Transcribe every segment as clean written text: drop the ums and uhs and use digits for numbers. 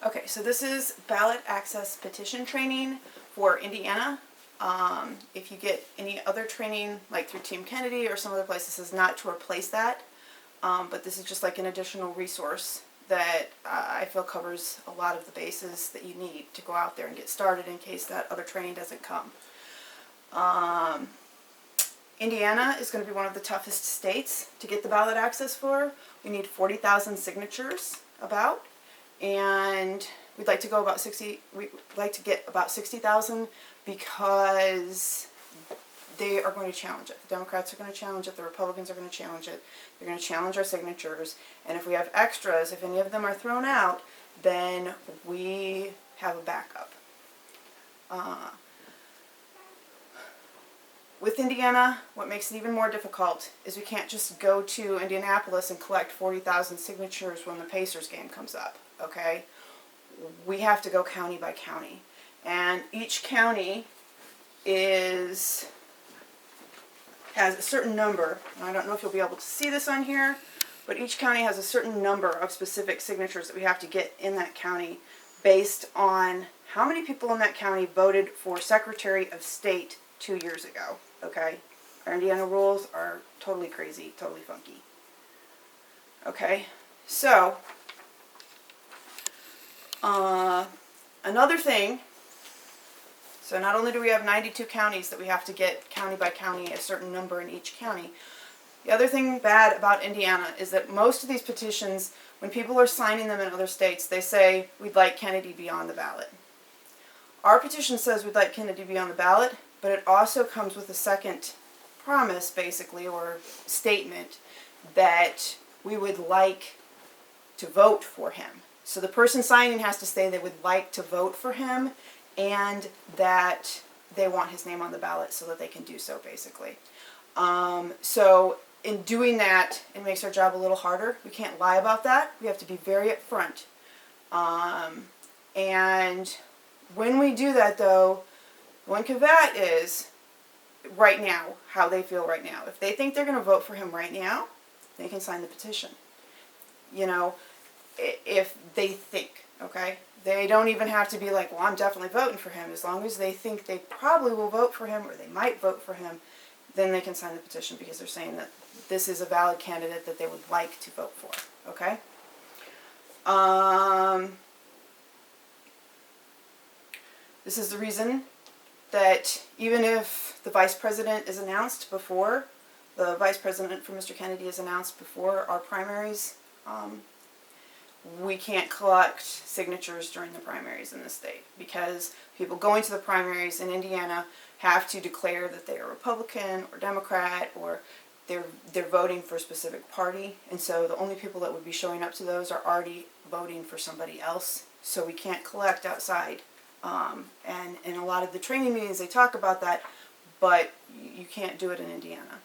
Okay, so this is ballot access petition training for Indiana. If you get any other training, like through Team Kennedy or some other place, this is not to replace that, but this is just like an additional resource that I feel covers a lot of the bases that you need to go out there and get started in case that other training doesn't come. Indiana is going to be one of the toughest states to get the ballot access for. We need 40,000 signatures about. And we'd like to go about 60. We'd like to get about 60,000 because they are going to challenge it. The Democrats are going to challenge it. The Republicans are going to challenge it. They're going to challenge our signatures. And if we have extras, if any of them are thrown out, then we have a backup. With Indiana, what makes it even more difficult is we can't just go to Indianapolis and collect 40,000 signatures when the Pacers game comes up. Okay, we have to go county by county, and each county has a certain number. And I don't know if you'll be able to see this on here, but each county has a certain number of specific signatures that we have to get in that county based on how many people in that county voted for Secretary of State 2 years ago. Okay, our Indiana rules are totally crazy, totally funky. Okay, so another thing, so not only do we have 92 counties that we have to get county by county, a certain number in each county, the other thing bad about Indiana is that most of these petitions, when people are signing them in other states, they say, we'd like Kennedy be on the ballot. Our petition says we'd like Kennedy be on the ballot, but it also comes with a second promise, basically, or statement, that we would like to vote for him. So the person signing has to say they would like to vote for him and that they want his name on the ballot so that they can do so, basically. So in doing that, it makes our job a little harder. We can't lie about that. We have to be very upfront. And when we do that, though, one caveat is right now, how they feel right now. If they think they're going to vote for him right now, they can sign the petition. You know, if they think, okay? They don't even have to be like, well, I'm definitely voting for him. As long as they think they probably will vote for him or they might vote for him, then they can sign the petition because they're saying that this is a valid candidate that they would like to vote for, okay? This is the reason that even if the vice president is announced before, the vice president for Mr. Kennedy is announced before our primaries, we can't collect signatures during the primaries in this state because people going to the primaries in Indiana have to declare that they are Republican or Democrat or they're voting for a specific party, and so the only people that would be showing up to those are already voting for somebody else, so we can't collect outside. And in a lot of the training meetings they talk about that, but you can't do it in Indiana.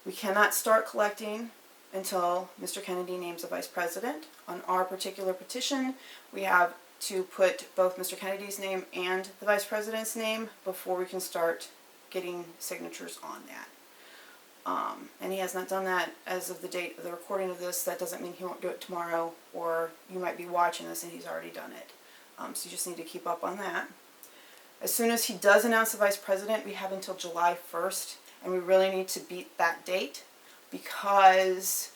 We cannot start collecting until Mr. Kennedy names a vice president. On our particular petition, we have to put both Mr. Kennedy's name and the vice president's name before we can start getting signatures on that. And he has not done that as of the date of the recording of this. That doesn't mean he won't do it tomorrow, or you might be watching this and he's already done it. So you just need to keep up on that. As soon as he does announce the vice president, we have until July 1st, and we really need to beat that date because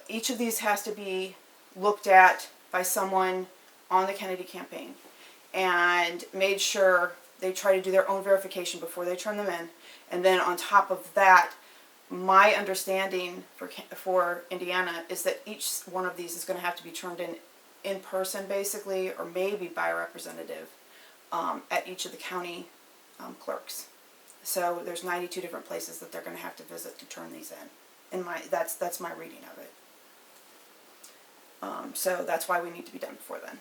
each of these has to be looked at by someone on the Kennedy campaign and made sure they try to do their own verification before they turn them in. And then on top of that, my understanding for Indiana is that each one of these is going to have to be turned in person, basically, or maybe by a representative at each of the county clerks. So there's 92 different places that they're going to have to visit to turn these in. That's my reading of it. So that's why we need to be done before then.